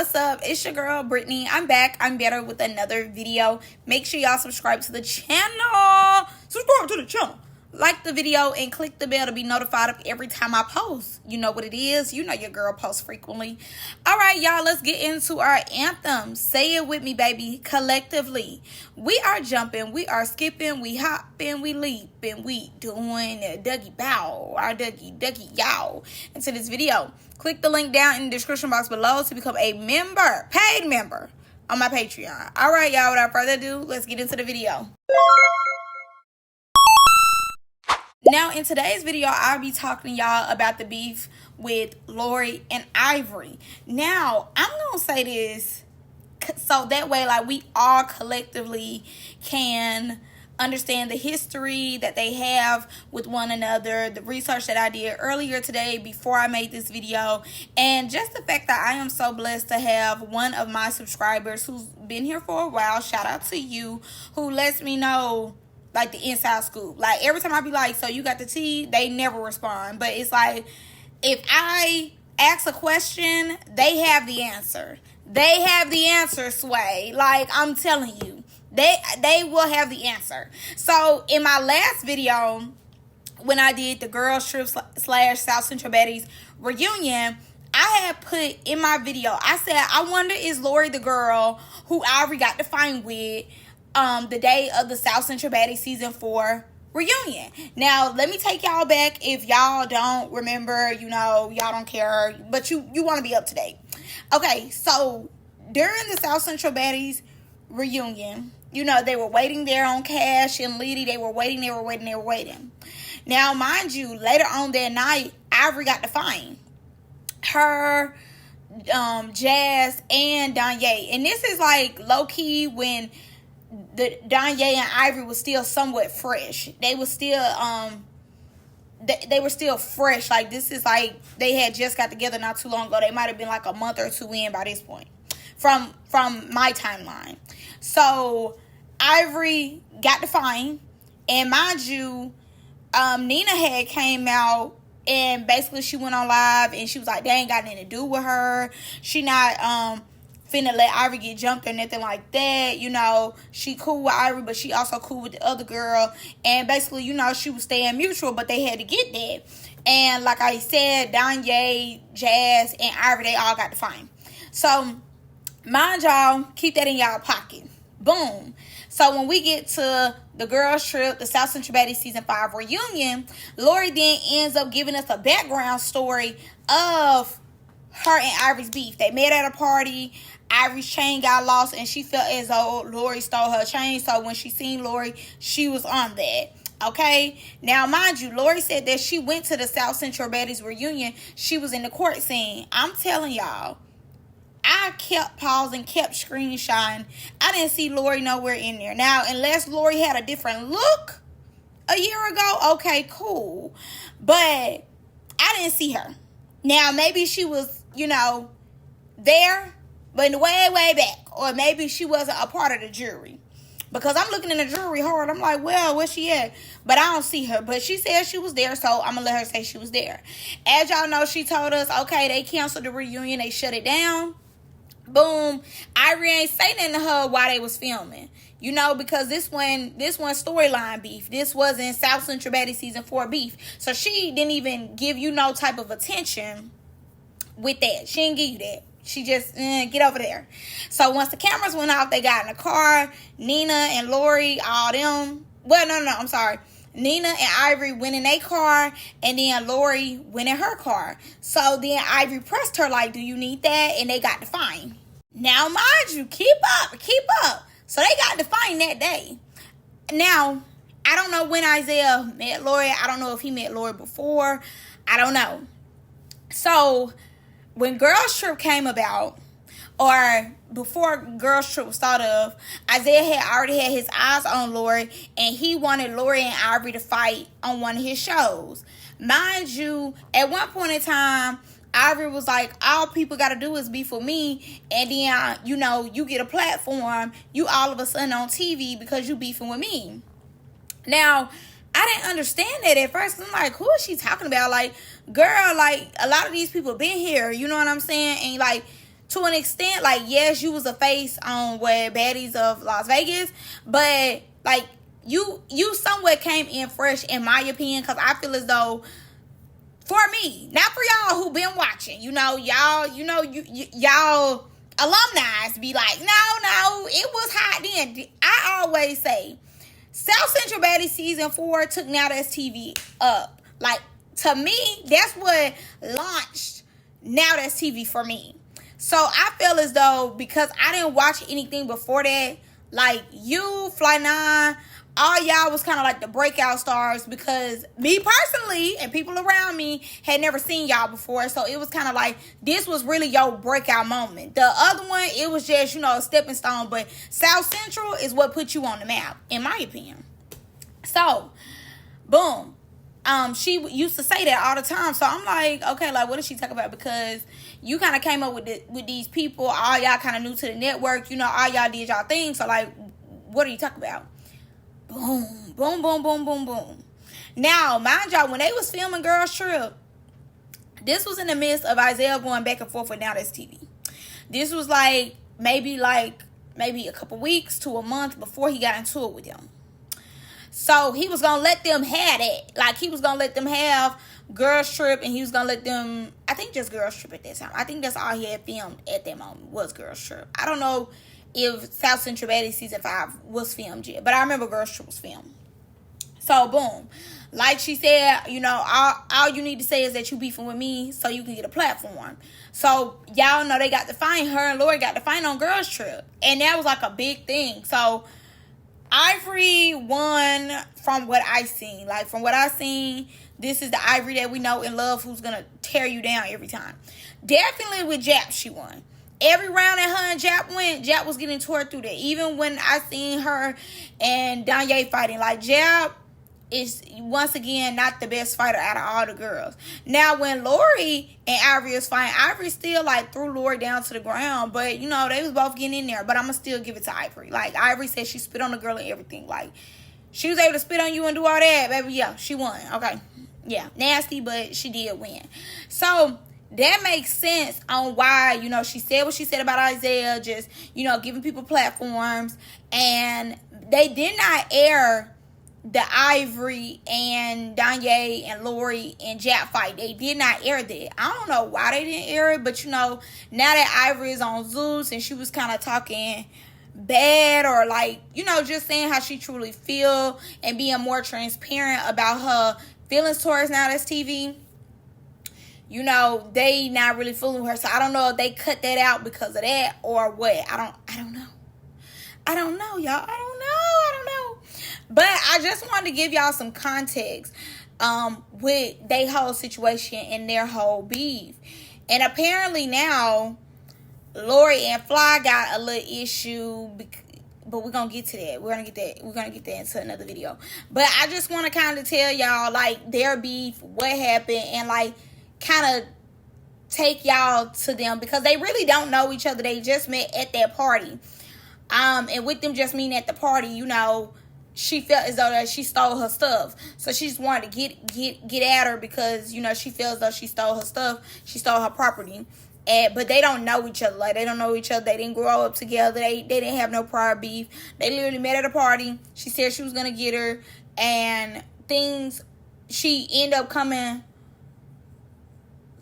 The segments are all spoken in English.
what's up? It's your girl Brittany. I'm back. I'm better with another video. Make sure y'all subscribe to the channel. Like the video and click the bell to be notified of every time I post. You know what it is. You know your girl posts frequently. All right, y'all, let's get into our anthem. Say it with me, baby. Collectively. We are jumping, we are skipping, we hopping, we leaping, we doing a Dougie bow, our Dougie yow. Into this video, click the link down in the description box below to become a member, paid member on my Patreon. All right, y'all, without further ado, let's get into the video. Now, in today's video, I'll be talking to y'all about the beef with Lori and Ivory. Now, I'm going to say this so that way, like, we all collectively can understand the history that they have with one another, the research that I did earlier today before I made this video, and just the fact that I am so blessed to have one of my subscribers who's been here for a while, shout out to you, who lets me know like the inside scoop. Like every time I be like, so you got the tea, they never respond. But it's like, if I ask a question, they have the answer. They have the answer, Sway. Like, I'm telling you, they will have the answer. So in my last video, when I did the girls trip / South Central Baddies reunion, I had put in my video, I said, I wonder, is Lori the girl who Ivory got to fight with the day of the South Central Baddies season 4 reunion? Now, let me take y'all back if y'all don't remember, you know, y'all don't care, but you want to be up to date. Okay, so during the South Central Baddies reunion, you know, they were waiting there on Cash and Liddy. They were waiting. Now, mind you, later on that night, Ivory got to find her, Jazz, and Danye. And this is like low-key when the Danye and Ivory was still somewhat fresh. They were still they were still fresh. Like, this is like they had just got together not too long ago. They might have been like a month or two in by this point from my timeline. So Ivory got to find, and mind you, Nina had came out and basically she went on live and she was like, they ain't got nothing to do with her. She not finna let Ivory get jumped or nothing like that. You know, she cool with Ivory, but she also cool with the other girl. And basically, you know, she was staying mutual, but they had to get there. And like I said, Danye, Jazz, and Ivory, they all got to fight. So, mind y'all, keep that in y'all pocket. Boom. So when we get to the girls trip, the South Central Baddies season 5 reunion, Lori then ends up giving us a background story of her and Ivory's beef. They met at a party. Ivory's chain got lost, and she felt as though Lori stole her chain. So when she seen Lori, she was on that. Okay? Now, mind you, Lori said that she went to the South Central Baddies reunion. She was in the court scene. I'm telling y'all, I kept pausing, kept screenshotting. I didn't see Lori nowhere in there. Now, unless Lori had a different look a year ago, okay, cool. But I didn't see her. Now, maybe she was, you know, there, but in the way back. Or maybe she wasn't a part of the jury. Because I'm looking in the jury hard. I'm like, well, where's she at? But I don't see her. But she said she was there, so I'm going to let her say she was there. As y'all know, she told us, okay, they canceled the reunion. They shut it down. Boom. Ivory ain't say nothing to her while they was filming. You know, because this one storyline beef. This wasn't South Central Baddies season 4 beef. So she didn't even give you no type of attention with that. She didn't give you that. She just, get over there. So once the cameras went off, they got in the car. Nina and Lori, all them. Well, no, I'm sorry. Nina and Ivory went in their car, and then Lori went in her car. So then Ivory pressed her like, do you need that? And they got to find. Now, mind you, keep up. So they got to find that day. Now, I don't know when Isaiah met Lori. I don't know if he met Lori before. I don't know. So when Girls Trip came about, or before Girls Trip was thought of, Isaiah had already had his eyes on Lori, and he wanted Lori and Ivory to fight on one of his shows. Mind you, at one point in time, Ivory was like, all people got to do is beef with me, and then, you know, you get a platform, you all of a sudden on TV because you beefing with me. Now, I didn't understand that at first. I'm like, who is she talking about? Like, girl, like, a lot of these people been here, you know what I'm saying? And, like, to an extent, like, yes, you was a face on what Baddies of Las Vegas, but like you somewhat came in fresh, in my opinion, because I feel as though, for me, not for y'all who been watching, y'all alumni be like, no, it was hot then. I always say, South Central Baddies season 4 took Now That's TV up. Like, to me, that's what launched Now That's TV for me. So I feel as though, because I didn't watch anything before that, like you, Fly 9, all y'all was kind of like the breakout stars, because me personally and people around me had never seen y'all before. So it was kind of like, this was really your breakout moment. The other one, it was just, a stepping stone. But South Central is what put you on the map, in my opinion. So, boom. She used to say that all the time. So I'm like, okay, like, what did she talk about? Because you kind of came up with these people. All y'all kind of new to the network. All y'all did y'all thing. So, like, what are you talking about? Boom, boom, boom, boom, boom, boom. Now, mind y'all, when they was filming Girls Trip, this was in the midst of Isaiah going back and forth with Now That's TV. This was like maybe a couple weeks to a month before he got into it with them. So he was going to let them have it. Like, he was going to let them have Girls Trip, and he was going to let them, I think just Girls Trip at that time. I think that's all he had filmed at that moment was Girls Trip. I don't know if South Central Baddies season 5 was filmed yet, but I remember Girls Trip was filmed. So, boom. Like she said, all you need to say is that you beefing with me so you can get a platform. So, y'all know they got to find her, and Lori got to find on Girls Trip. And that was like a big thing. So, Ivory won from what I seen. Like, from what I seen, this is the Ivory that we know and love, who's going to tear you down every time. Definitely with Jap, she won. Every round that her and Jap went, Jap was getting tore through there. Even when I seen her and Danye fighting, like, Jap is, once again, not the best fighter out of all the girls. Now, when Lori and Ivory was fighting, Ivory still, like, threw Lori down to the ground. But, they was both getting in there. But I'm going to still give it to Ivory. Like, Ivory said she spit on the girl and everything. Like, she was able to spit on you and do all that, baby. Yeah, she won. Okay. Yeah, nasty, but she did win. So, that makes sense on why, she said what she said about Isaiah, just, giving people platforms. And they did not air the Ivory and Danye and Lori and Jap fight. They did not air that. I don't know why they didn't air it, but now that Ivory is on Zeus and she was kind of talking bad, or like, just saying how she truly feel and being more transparent about her feelings towards Now That's TV, they not really fooling her. So I don't know if they cut that out because of that or what. I don't know. I don't know, y'all. I don't know. But I just wanted to give y'all some context with their whole situation and their whole beef. And apparently now, Lori and Fly got a little issue, but we're going to get to that. We're going to get that into another video. But I just want to kind of tell y'all, like, their beef, what happened, and, like, kind of take y'all to them, because they really don't know each other. They just met at that party. And with them just meeting at the party, she felt as though that she stole her stuff. So she just wanted to get at her because, she feels as though she stole her stuff. She stole her property. But they don't know each other. Like, they don't know each other. They didn't grow up together. They didn't have no prior beef. They literally met at a party. She said she was going to get her. And she ended up coming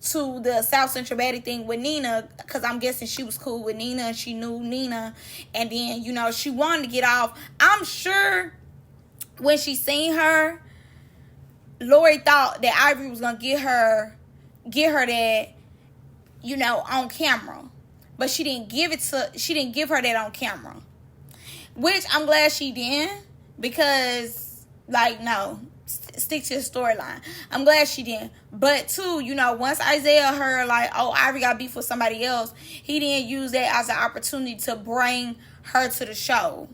to the South Central Baddie thing with Nina, because I'm guessing she was cool with Nina and she knew Nina. And then, she wanted to get off. I'm sure when she seen her, Lori thought that Ivory was gonna get her that, on camera. But she didn't give her that on camera. Which I'm glad she didn't, because, like, no, stick to the storyline. I'm glad she didn't. But too, once Isaiah heard, like, oh, Ivory got beef with somebody else, he didn't use that as an opportunity to bring her to the show.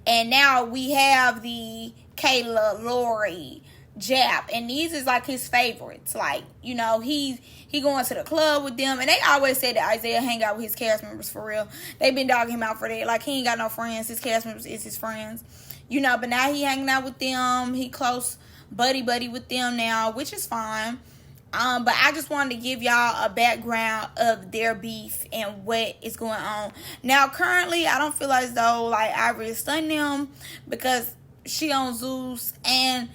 And now we have the Kayla, Lori, Jap, and these is like his favorites. Like, he going to the club with them, and they always say that Isaiah hang out with his cast members for real. They've been dogging him out for that. Like, he ain't got no friends. His cast members is his friends. But now he hanging out with them. He close buddy with them now, which is fine. But I just wanted to give y'all a background of their beef and what is going on. Now, currently, I don't feel as though like Ivory is stunning them because she on Zeus, and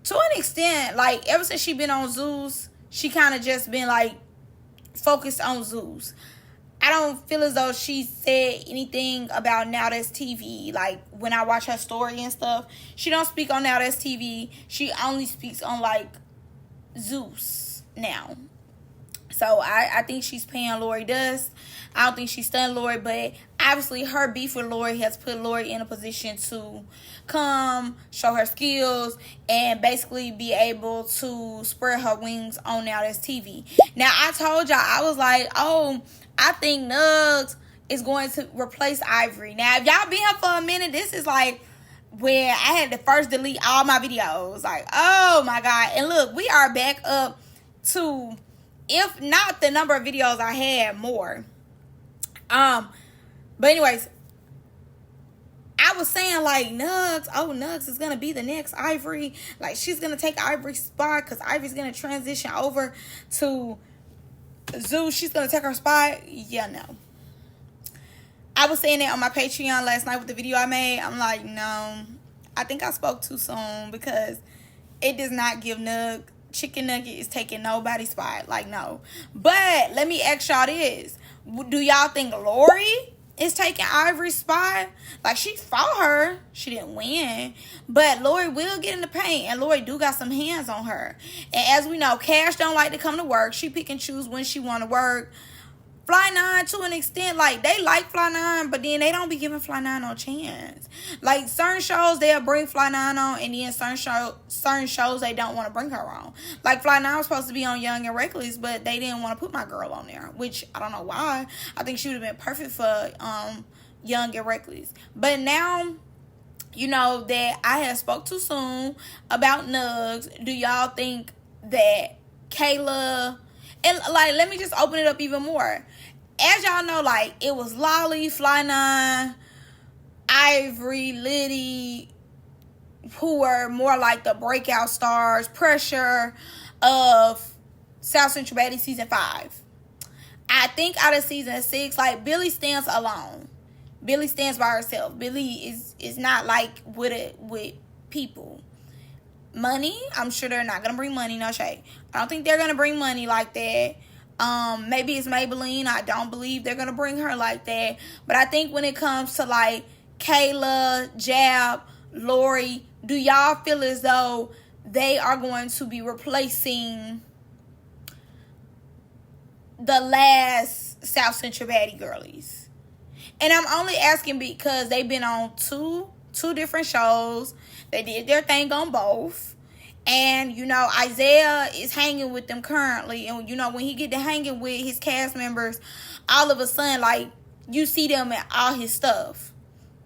to an extent, like ever since she been on Zeus, she kind of just been like focused on Zeus. I don't feel as though she said anything about Now That's TV. Like, when I watch her story and stuff, she don't speak on Now That's TV. She only speaks on, like, Zeus now. So, I think she's paying Lori dust. I don't think she's stunned Lori, but obviously her beef with Lori has put Lori in a position to come, show her skills, and basically be able to spread her wings on Now That's TV. Now, I told y'all, I was like, oh, I think Nugg is going to replace Ivory. Now, if y'all been here for a minute, this is like when I had to first delete all my videos. Like, oh my God. And look, we are back up to, if not the number of videos I had, more. But anyways, I was saying like Nugg is gonna be the next Ivory. Like, she's gonna take Ivory's spot because Ivory's gonna transition over to Zeus. She's gonna take her spot. Yeah, no. I was saying that on my Patreon last night with the video I made. I'm like, no, I think I spoke too soon because it does not give Nugg. Chicken Nugget is taking nobody's spot. Like, no. But let me ask y'all this. Do y'all think Lori is taking Ivory's spot? Like, she fought her. She didn't win. But Lori will get in the paint. And Lori do got some hands on her. And as we know, Cash don't like to come to work. She pick and choose when she want to work. Fly 9, to an extent, like, they like Fly 9, but then they don't be giving Fly 9 no chance. Like, certain shows, they'll bring Fly 9 on, and then certain shows, they don't want to bring her on. Like, Fly 9 was supposed to be on Young and Reckless, but they didn't want to put my girl on there, which I don't know why. I think she would have been perfect for Young and Reckless. But now, you know, that I have spoke too soon about Nugg. Do y'all think that Kayla... And, like, let me just open it up even more. As y'all know, like, it was Lolly, Fly 9, Ivory, Liddy, who were more like the breakout stars, pressure of South Central Baddies Season 5. I think out of Season 6, like, Billy stands alone. Billy stands by herself. Billy is not, like, with people. Money, I'm sure they're not gonna bring money, no shade. I don't think they're gonna bring money like that. Maybe it's Maybelline. I don't believe they're gonna bring her like that. But I think when it comes to like Kayla, Jab, Lori, do y'all feel as though they are going to be replacing the last South Central Baddie girlies? And I'm only asking because they've been on two different shows. They did their thing on both. And, you know, Isaiah is hanging with them currently. And, you know, when he get to hanging with his cast members, all of a sudden, like, you see them at all his stuff.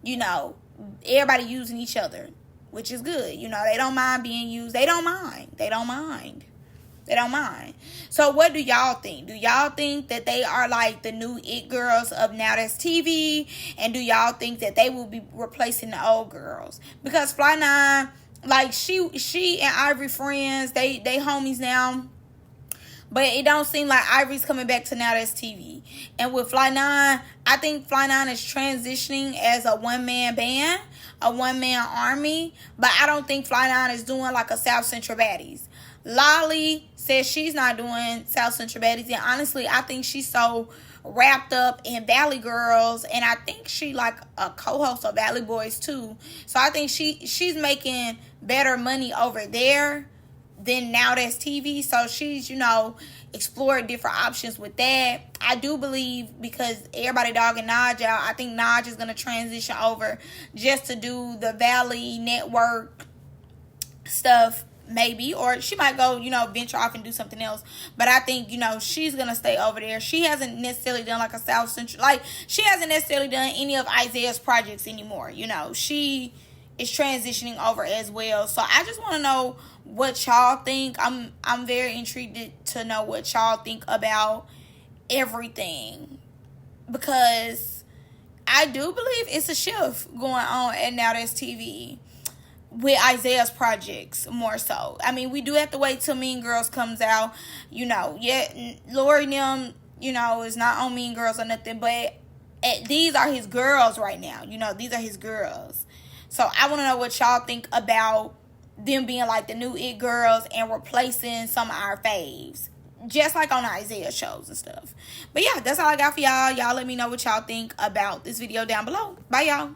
You know, everybody using each other, which is good. You know, they don't mind being used. They don't mind. They don't mind. They don't mind. So what do y'all think? Do y'all think that they are like the new it girls of Now That's TV? And do y'all think that they will be replacing the old girls? Because Fly 9, like, she and Ivory friends, they homies now. But it don't seem like Ivory's coming back to Now That's TV. And with Fly 9, I think Fly 9 is transitioning as a one-man band, a one-man army. But I don't think Fly 9 is doing like a South Central Baddies. Lolly says she's not doing South Central Baddies. And honestly, I think she's so wrapped up in Valley Girls. And I think she like a co-host of Valley Boys too. So I think she's making better money over there than Now That's TV. So she's, you know, explored different options with that. I do believe, because everybody dogging Nugg out, I think Nugg is going to transition over just to do the Valley Network stuff. Maybe, or she might go, you know, venture off and do something else. But I think, you know, she's gonna stay over there. She hasn't necessarily done like a South Central, like, she hasn't necessarily done any of Isaiah's projects anymore. You know, she is transitioning over as well. So I just want to know what y'all think. I'm very intrigued to know what y'all think about everything, because I do believe it's a shift going on at Now That's TV. with Isaiah's projects more so. I mean, we do have to wait till Mean Girls comes out. You know, yeah, Lori and them, you know, is not on Mean Girls or nothing, but these are his girls right now. You know, these are his girls. So I want to know what y'all think about them being like the new it girls and replacing some of our faves, just like on Isaiah shows and stuff. But yeah, that's all I got for y'all. Y'all let me know what y'all think about this video down below. Bye, y'all.